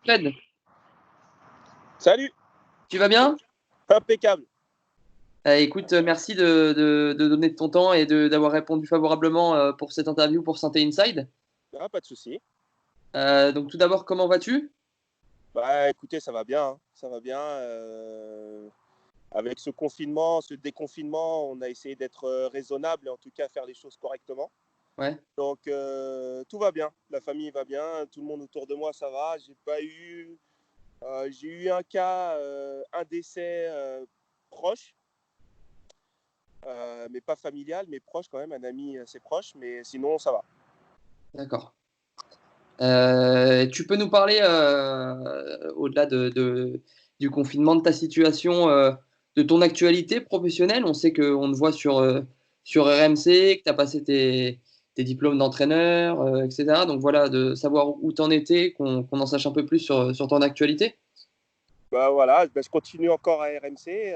Fred, Salut, tu vas bien? impeccable. Écoute, merci de donner de ton temps et d'avoir répondu favorablement pour cette interview pour Synthé Inside. Ah, pas de souci. Donc tout d'abord, comment vas-tu? Bah écoutez, ça va bien, hein. Ça va bien. Avec ce confinement, ce déconfinement, on a essayé d'être raisonnable et en tout cas faire les choses correctement. Ouais, Donc tout va bien. La famille va bien, tout le monde autour de moi ça va. J'ai eu un cas, un décès proche, mais pas familial, mais proche quand même, un ami assez proche. Mais sinon ça va. d'accord. Tu peux nous parler, au-delà du confinement, de ta situation, de ton actualité professionnelle? On sait qu'on te voit sur RMC, que tu as passé tes diplômes d'entraîneur, etc. Donc voilà, de savoir où tu en étais, qu'on en sache un peu plus sur ton actualité. Bah voilà, bah, je continue encore à RMC,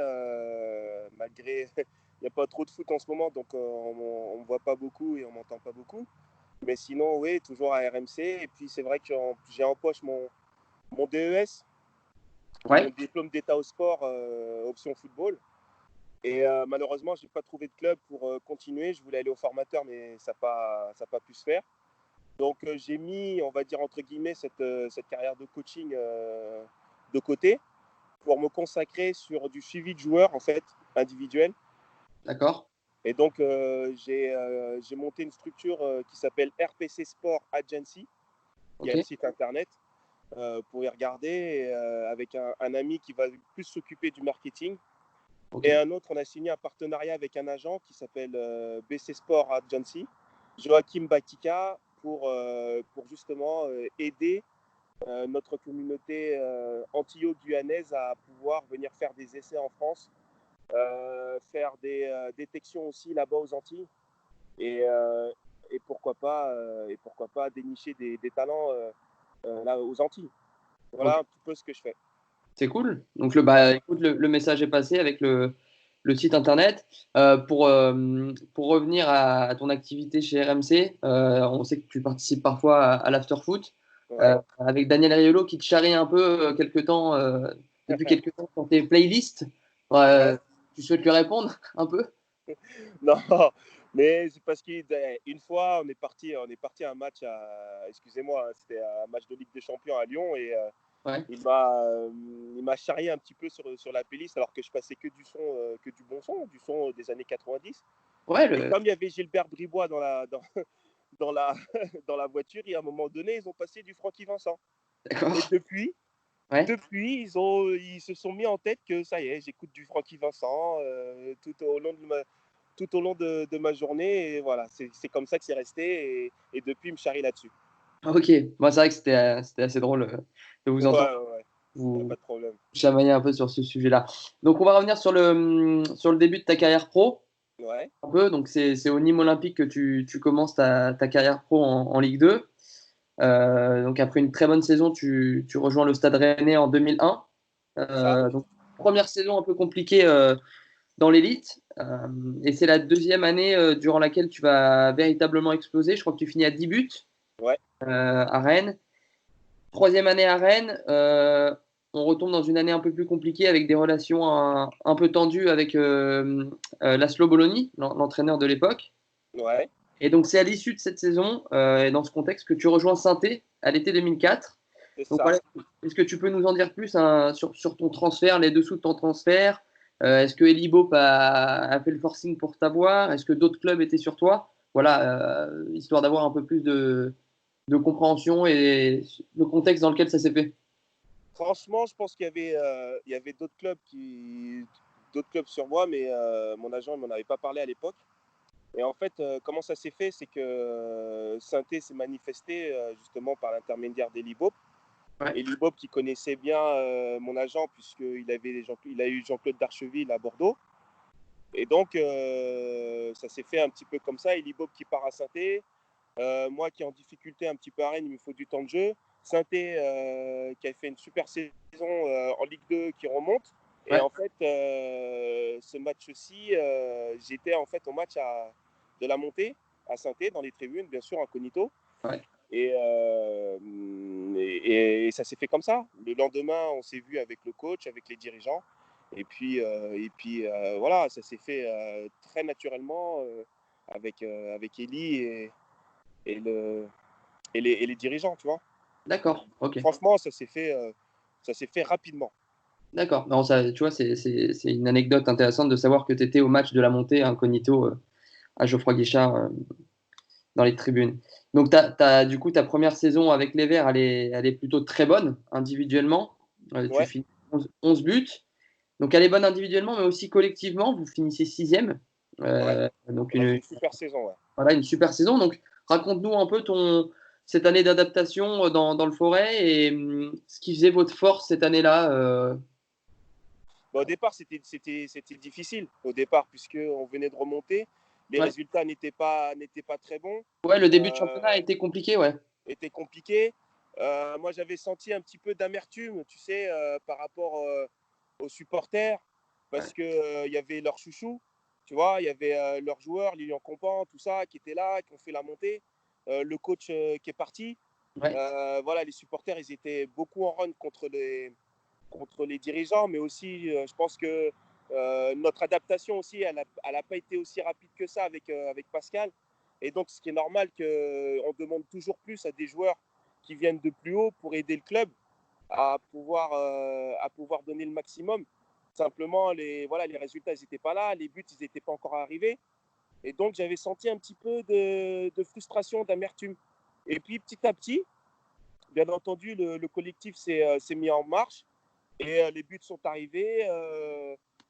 malgré il n'y a pas trop de foot en ce moment, donc on ne me voit pas beaucoup et on m'entend pas beaucoup. Mais sinon, oui, toujours à RMC. Et puis c'est vrai que j'ai en poche mon DES, qui est mon Ouais, diplôme d'état au sport, option football. Et malheureusement, je n'ai pas trouvé de club pour continuer. Je voulais aller au formateur, mais ça n'a pas pu se faire. Donc j'ai mis, on va dire entre guillemets, cette carrière de coaching de côté pour me consacrer sur du suivi de joueurs en fait individuel. d'accord. Et donc j'ai monté une structure qui s'appelle RPC Sport Agency. Il y a Ok, le site internet pour y regarder avec un ami qui va plus s'occuper du marketing. ok. Et un autre, on a signé un partenariat avec un agent qui s'appelle BC Sport Agency, Joachim Batika, pour justement aider notre communauté antillo-guyanaise à pouvoir venir faire des essais en France, faire des détections aussi là-bas aux Antilles et, euh, et pourquoi pas dénicher des talents là aux Antilles. Ok. Voilà un petit peu ce que je fais. C'est cool. Donc, Ouais. écoute, le message est passé avec le site internet. Pour revenir à ton activité chez RMC, on sait que tu participes parfois à l'after-foot Ouais. avec Daniel Riolo qui te charrie un peu depuis quelque temps sur tes playlists. Ouais. Tu souhaites lui répondre un peu? Non, mais c'est parce qu'une fois, on est parti à un match excusez-moi, hein, c'était un match de Ligue des Champions à Lyon et Ouais. il m'a charrié un petit peu sur la playlist alors que je passais que du bon son, du son des années 90. Ouais, Et comme il y avait Gilbert Bribois dans la, dans la voiture, et à un moment donné, ils ont passé du Francky Vincent. Et d'accord. depuis, Ouais. depuis ils se sont mis en tête que ça y est, j'écoute du Francky Vincent tout au long de ma journée. Et voilà, c'est comme ça que c'est resté. Et depuis, il me charrie là-dessus. Ok. Moi, c'est vrai que c'était assez drôle de vous Ouais, entendre. ouais, ouais. Y a Vous pas de problème. chamailler un peu sur ce sujet-là. Donc, on va revenir sur le début de ta carrière pro, Ouais, un peu. Donc, c'est au Nîmes Olympique que tu commences ta carrière pro en Ligue 2. Donc, après une très bonne saison, tu rejoins le Stade Rennais en 2001. c'est ça. Donc, première saison un peu compliquée dans l'élite. Et c'est la deuxième année durant laquelle tu vas véritablement exploser. Je crois que tu finis à 10 buts Ouais, à Rennes. Troisième année à Rennes, on retombe dans une année un peu plus compliquée avec des relations un peu tendues avec Laszlo Bologna, l'entraîneur de l'époque. ouais, Et donc c'est à l'issue de cette saison et dans ce contexte que tu rejoins Saint-Étienne à l'été 2004. c'est Donc ça. voilà, est-ce que tu peux nous en dire plus hein, sur ton transfert, les dessous de ton transfert? Est-ce que Eli Boep a fait le forcing pour t'avoir? Est-ce que d'autres clubs étaient sur toi? Voilà, histoire d'avoir un peu plus de compréhension et le contexte dans lequel ça s'est fait. Franchement, je pense qu'il y avait d'autres clubs sur moi, mais mon agent ne m'en avait pas parlé à l'époque. Et en fait, comment ça s'est fait, c'est que Saint-Étienne s'est manifesté justement par l'intermédiaire d'Eli Boep. Ouais, Eli Boep qui connaissait bien mon agent puisqu'il a eu Jean-Claude Darcheville à Bordeaux. Et donc, ça s'est fait un petit peu comme ça. Eli Boep qui part à Saint-Étienne. Moi qui est en difficulté un petit peu à Rennes, il me faut du temps de jeu. Saint-Étienne qui a fait une super saison en Ligue 2 qui remonte. Et ouais, en fait, ce match-ci, j'étais en fait au match de la montée à Saint-Étienne dans les tribunes, bien sûr incognito. ouais. Et, euh, et ça s'est fait comme ça. Le lendemain, on s'est vu avec le coach, avec les dirigeants. Voilà, ça s'est fait très naturellement avec Elie et les dirigeants, tu vois. D'accord, ok. Franchement, ça s'est fait rapidement. D'accord. Non, ça, tu vois, c'est une anecdote intéressante de savoir que tu étais au match de la montée incognito à Geoffroy Guichard dans les tribunes. Donc, du coup, ta première saison avec les Verts, elle est plutôt très bonne individuellement. Tu Ouais, finis 11 buts. Donc, elle est bonne individuellement, mais aussi collectivement. Vous finissez sixième. ouais. Donc, On a fait une super saison, ouais. voilà, une super saison. Donc, raconte-nous un peu cette année d'adaptation dans le Forêt et ce qui faisait votre force cette année-là. Au départ, c'était difficile. Au départ, puisqu'on venait de remonter, les Ouais. résultats n'étaient pas très bons, Ouais, le début de championnat a euh, été compliqué, ouais. étaient compliqués. Moi, j'avais senti un petit peu d'amertume, tu sais, par rapport aux supporters, Ouais. parce que il y avait leurs chouchous, tu vois, il y avait leurs joueurs, Lilian Compan, tout ça, qui étaient là, qui ont fait la montée, le coach qui est parti. Ouais. Voilà, les supporters, ils étaient beaucoup en run contre les dirigeants, mais aussi, je pense que notre adaptation aussi, elle n'a pas été aussi rapide que ça avec Pascal. Et donc, ce qui est normal qu'on demande toujours plus à des joueurs qui viennent de plus haut pour aider le club à pouvoir donner le maximum. Simplement, voilà, les résultats, ils n'étaient pas là, les buts, ils n'étaient pas encore arrivés. Et donc, j'avais senti un petit peu de frustration, d'amertume. Et puis, petit à petit, bien entendu, le collectif s'est mis en marche. Et les buts sont arrivés,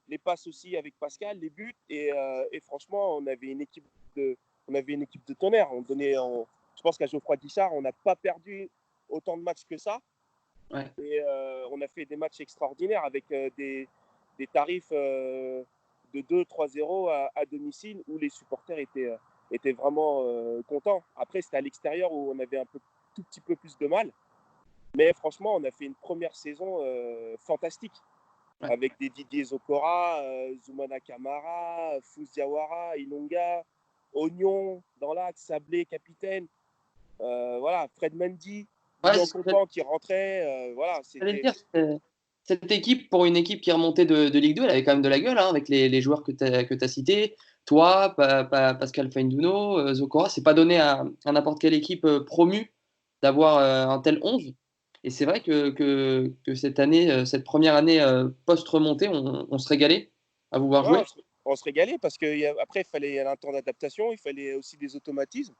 les passes aussi avec Pascal, les buts. Et franchement, on avait une équipe de tonnerre. Je pense qu'à Geoffroy Guichard, on n'a pas perdu autant de matchs que ça. Ouais. Et on a fait des matchs extraordinaires avec des tarifs de 2-3-0 à domicile où les supporters étaient vraiment contents. Après, c'était à l'extérieur où on avait tout petit peu plus de mal. Mais franchement, on a fait une première saison fantastique Ouais. avec des Didier Zokora, Zoumana Kamara, Fous Diawara, Ilonga, Oignon dans l'axe, Sablé, capitaine. Voilà, Fred Mendy, Ouais, Lilian Compan qui rentrait. Voilà, j'allais le c'était. dire. Cette équipe, pour une équipe qui est remontée de Ligue 2, elle avait quand même de la gueule, hein, avec les joueurs que tu as cités. Toi, Pascal Feindouno, Zokora, c'est pas donné à n'importe quelle équipe promue d'avoir un tel 11. Et c'est vrai que cette année, cette première année post-remontée, on se régalait à vous voir Ouais, jouer. on se régalait parce qu'après, il fallait un temps d'adaptation, il fallait aussi des automatismes.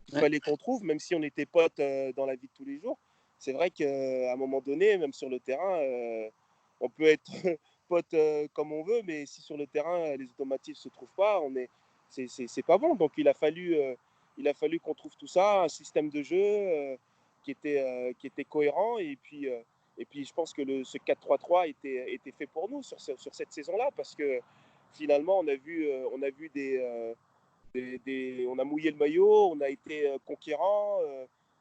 Il Ouais. fallait qu'on trouve, même si on était potes dans la vie de tous les jours. C'est vrai qu'à un moment donné, même sur le terrain, on peut être potes comme on veut, mais si sur le terrain, les automatismes ne se trouvent pas, c'est pas bon. Donc il a fallu qu'on trouve tout ça, un système de jeu qui était cohérent. Et puis je pense que ce 4-3-3 était fait pour nous sur cette saison-là, parce que finalement, on a vu on a mouillé le maillot, on a été conquérant.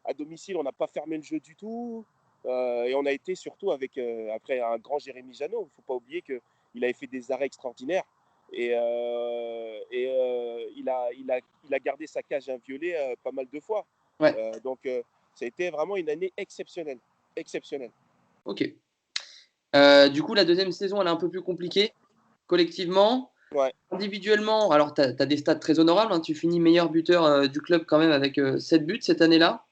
À domicile, on n'a pas fermé le jeu du tout. Et on a été surtout après un grand Jérémy Janot. Il ne faut pas oublier qu'il avait fait des arrêts extraordinaires. Il a gardé sa cage inviolée pas mal de fois. Ouais. Ça a été vraiment une année exceptionnelle. Exceptionnelle. Ok. Du coup, la deuxième saison, elle est un peu plus compliquée collectivement. Ouais, Individuellement, alors tu as des stats très honorables, hein. Tu finis meilleur buteur du club quand même avec 7 buts cette année-là,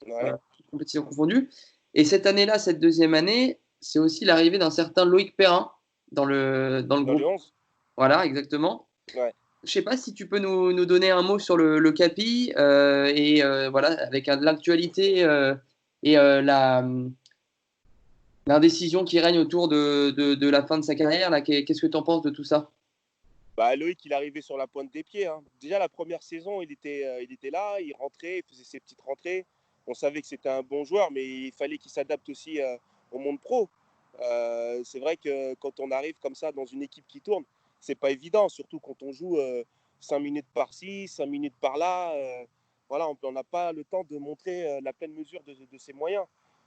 ouais. toutes compétitions confondues. Et cette année-là, cette deuxième année, c'est aussi l'arrivée d'un certain Loïc Perrin dans le Dans le groupe. 11. Voilà, exactement. Ouais. Je sais pas si tu peux nous donner un mot sur le Capi et voilà, avec l'actualité et l'indécision qui règne autour de la fin de sa carrière. Là, qu'est-ce que tu en penses de tout ça? Bah, Loïc, il est arrivé sur la pointe des pieds, hein. Déjà, la première saison, il était là, il rentrait, il faisait ses petites rentrées. On savait que c'était un bon joueur, mais il fallait qu'il s'adapte aussi au monde pro. C'est vrai que quand on arrive comme ça dans une équipe qui tourne, c'est pas évident, surtout quand on joue 5 minutes par-ci, 5 minutes par-là. Voilà, on n'a pas le temps de montrer la pleine mesure de ses moyens.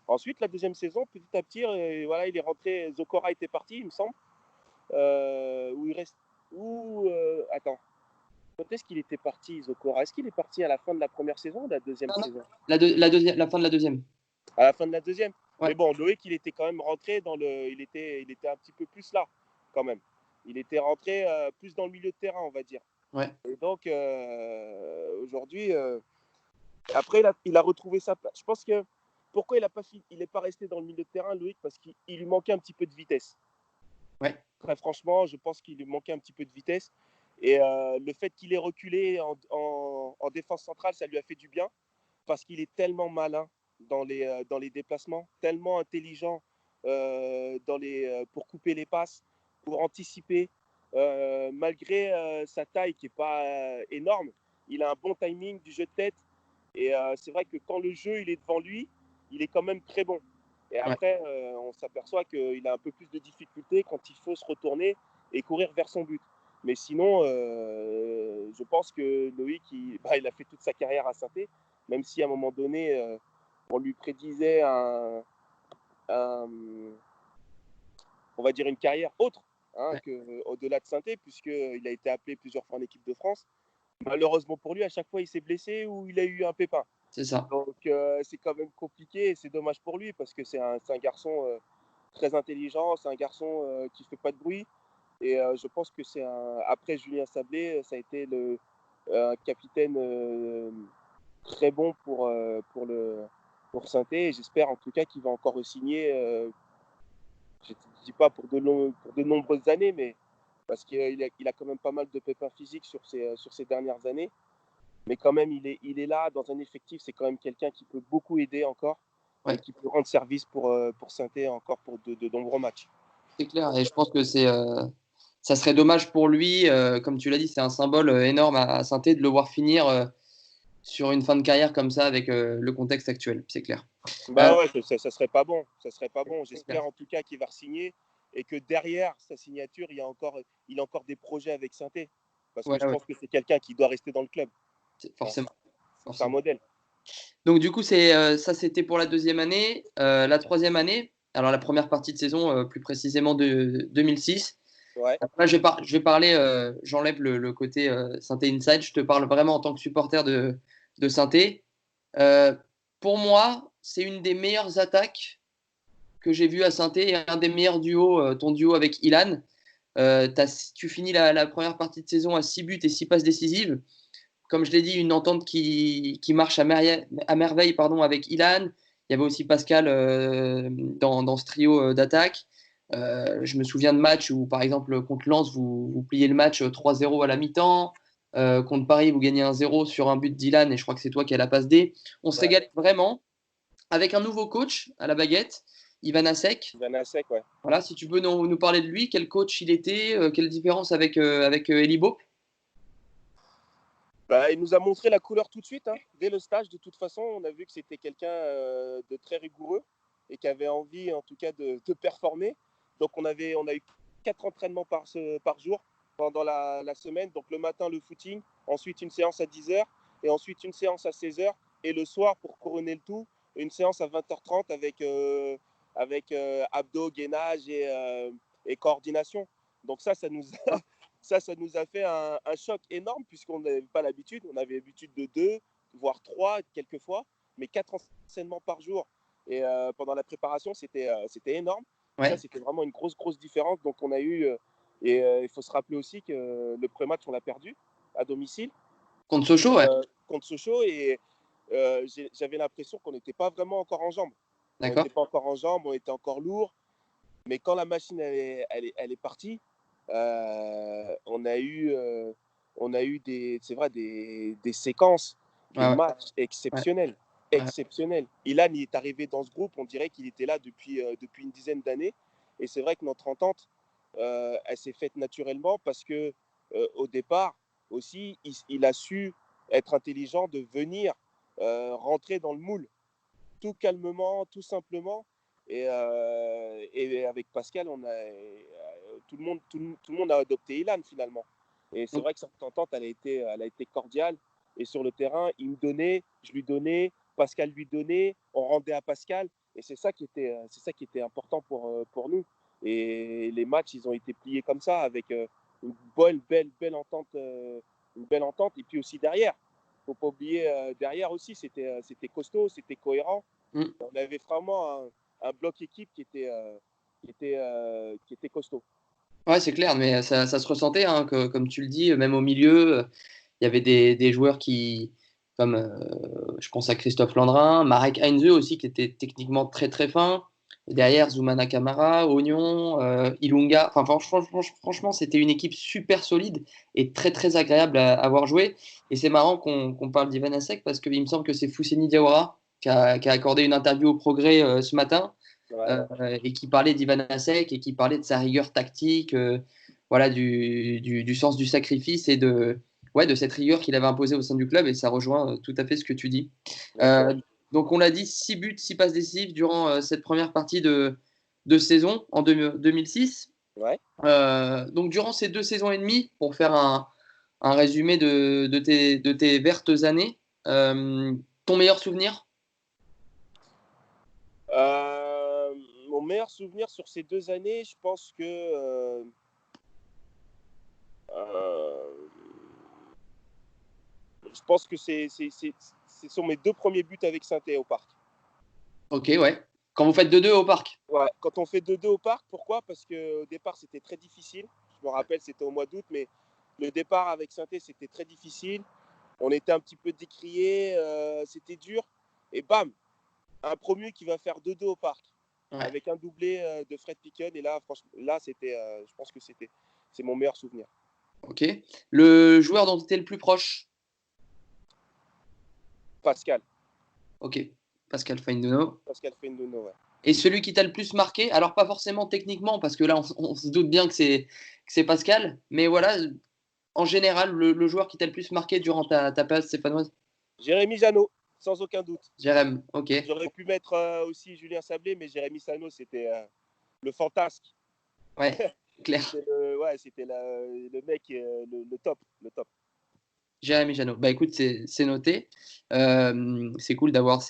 Ensuite, la deuxième saison, petit à petit, voilà, il est rentré. Zokora était parti, il me semble. Où il reste. Attends, quand est-ce qu'il était parti, Zokora? Est-ce qu'il est parti à la fin de la première saison ou la deuxième Non, non. saison? La fin de la deuxième. À la fin de la deuxième. Mais bon, Loïc, il était quand même rentré il était un petit peu plus là, quand même. Il était rentré plus dans le milieu de terrain, on va dire. Ouais. Et donc, aujourd'hui, après, il a retrouvé sa place. Je pense que pourquoi il n'est pas resté dans le milieu de terrain, Loïc? Parce qu'il lui manquait un petit peu de vitesse. Ouais. Très franchement, je pense qu'il lui manquait un petit peu de vitesse. Et le fait qu'il ait reculé en défense centrale, ça lui a fait du bien parce qu'il est tellement malin dans les déplacements, tellement intelligent pour couper les passes, pour anticiper. Malgré sa taille qui n'est pas énorme, il a un bon timing du jeu de tête. Et c'est vrai que quand le jeu il est devant lui, il est quand même très bon. Et Ouais. après, on s'aperçoit qu'il a un peu plus de difficultés quand il faut se retourner et courir vers son but. Mais sinon, je pense que Loïc, il a fait toute sa carrière à Saint-Étienne, même si à un moment donné, on lui prédisait on va dire une carrière autre Ouais. au-delà de Saint-Étienne, puisqu'il a été appelé plusieurs fois en équipe de France. Malheureusement pour lui, à chaque fois, il s'est blessé ou il a eu un pépin. C'est ça. Donc, c'est quand même compliqué et c'est dommage pour lui parce que c'est un garçon très intelligent, c'est un garçon qui ne fait pas de bruit. Et je pense que après Julien Sablé, ça a été un capitaine très bon pour Saint-Étienne. Et j'espère en tout cas qu'il va encore signer, je ne dis pas pour de nombreuses années, mais parce qu'il a quand même pas mal de pépins physiques sur ces dernières années. Mais quand même, il est là dans un effectif. C'est quand même quelqu'un qui peut beaucoup aider encore Ouais. et qui peut rendre service pour Saint-Étienne encore pour de nombreux matchs. C'est clair. Et je pense que ça serait dommage pour lui. Comme tu l'as dit, c'est un symbole énorme à Saint-Étienne de le voir finir sur une fin de carrière comme ça avec le contexte actuel. C'est clair. Bah ouais, ça serait pas bon. Ça serait pas bon. C'est clair. J'espère en tout cas qu'il va signer et que derrière sa signature, il a encore des projets avec Saint-Étienne. Parce que Ouais, je ouais. pense que c'est quelqu'un qui doit rester dans le club. Forcément. C'est un modèle. Donc, du coup, ça, c'était pour la deuxième année. La troisième année, alors la première partie de saison, plus précisément de 2006. Ouais. Là, je vais parler, j'enlève le côté Saint-Étienne Inside. Je te parle vraiment en tant que supporter de Saint-Étienne. Pour moi, c'est une des meilleures attaques que j'ai vues à Saint-Étienne et un des meilleurs duos, ton duo avec Ilan. Tu finis la première partie de saison à 6 buts et 6 passes décisives. Comme je l'ai dit, une entente qui marche à merveille pardon, avec Ilan. Il y avait aussi Pascal dans ce trio d'attaque. Je me souviens de matchs où, par exemple, contre Lens, vous pliez le match 3-0 à la mi-temps. Contre Paris, vous gagnez 1-0 sur un but d'Ilan et je crois que c'est toi qui as la passe D. On se régale vraiment avec un nouveau coach à la baguette, Ivan Asek. Van Asek, ouais. Voilà, si tu peux nous parler de lui, quel coach il était, quelle différence avec Eli Boep. Bah, il nous a montré la couleur tout de suite, hein. Dès le stage. De toute façon, on a vu que c'était quelqu'un de très rigoureux et qui avait envie, en tout cas, de performer. Donc, on a eu 4 entraînements par jour pendant la semaine. Donc, le matin, le footing, ensuite une séance à 10h et ensuite une séance à 16h. Et le soir, pour couronner le tout, une séance à 20h30 avec abdos, gainage et coordination. Donc, ça nous a, ça nous a fait un choc énorme puisqu'on n'avait pas l'habitude. On avait l'habitude de 2, voire 3 quelquefois, mais 4 entraînements par jour. Et pendant la préparation, c'était énorme. Et ça, Ouais. c'était vraiment une grosse différence. Donc, on a eu. Il faut se rappeler aussi que le premier match, on l'a perdu à domicile Contre Sochaux, ouais. contre Sochaux. Et j'avais l'impression qu'on n'était pas vraiment encore en jambes. On D'accord. n'était pas encore en jambes, on était encore lourd. Mais quand la machine elle est partie, on a eu c'est vrai, des séquences de Ouais, ouais. matchs Ouais. exceptionnelles. Ouais. Exceptionnelles. Ilan il est arrivé dans ce groupe, on dirait qu'il était là depuis une dizaine d'années. Et c'est vrai que notre entente, elle s'est faite naturellement parce que au départ aussi, il a su être intelligent de venir rentrer dans le moule tout calmement, tout simplement. Et avec Pascal, tout le monde a adopté Ilan finalement. Et c'est Donc, vrai que cette entente, elle a été cordiale. Et sur le terrain, il me donnait, je lui donnais, Pascal lui donnait, on rendait à Pascal. Et c'est ça qui était important pour nous. Et les matchs, ils ont été pliés comme ça, avec une belle entente. Une belle entente. Et puis aussi derrière, faut pas oublier, derrière aussi, c'était costaud, c'était cohérent. mm. On avait vraiment un bloc équipe qui était costaud. Ouais, c'est clair, mais ça se ressentait, hein, que, comme tu le dis, même au milieu, il y avait des joueurs qui, comme je pense à Christophe Landrin, Marek Heinze aussi, qui était techniquement très très fin. Derrière, Zoumana Camara, Oignon, Ilunga. Enfin, franchement, c'était une équipe super solide et très très agréable à voir jouer. Et c'est marrant qu'on parle d'Ivanasek parce qu'il me semble que c'est Fousseni Diawara qui a accordé une interview au Progrès ce matin Ouais. et qui parlait d'Ivanasek et qui parlait de sa rigueur tactique, voilà, du sens du sacrifice et de cette rigueur qu'il avait imposée au sein du club. Et ça rejoint tout à fait ce que tu dis. D'accord. Donc, on l'a dit, 6 buts, 6 passes décisives durant cette première partie de saison en 2006. Ouais. Donc, durant ces 2 saisons et demie, pour faire un résumé de tes vertes années, ton meilleur souvenir? Mon meilleur souvenir sur ces 2 années, je pense que ce sont mes 2 premiers buts avec Saint-Étienne au parc. Ok, ouais. Quand vous faites 2-2 au parc. Ouais, quand on fait 2-2 au parc, pourquoi? Parce qu'au départ, c'était très difficile. Je me rappelle, c'était au mois d'août, mais le départ avec Saint-Étienne, c'était très difficile. On était un petit peu décriés, c'était dur. Et bam, un promu qui va faire 2-2 au parc, Ouais. avec un doublé de Fred Picken. Et là, franchement, là, je pense que c'est mon meilleur souvenir. Ok. Le joueur dont tu étais le plus proche? Pascal Ok. Pascal Feindouno. Feindouno, ouais. Et celui qui t'a le plus marqué, alors pas forcément techniquement, parce que là, on se doute bien que c'est Pascal, mais voilà, en général, le joueur qui t'a le plus marqué durant ta période stéphanoise? Jérémy Janot, sans aucun doute. Jérém, ok. J'aurais pu mettre aussi Julien Sablé, mais Jérémy Janot, c'était le fantasque. Ouais, clair. Le mec, le top, le top. Jérémy Janot. Bah écoute, c'est noté. C'est cool d'avoir ces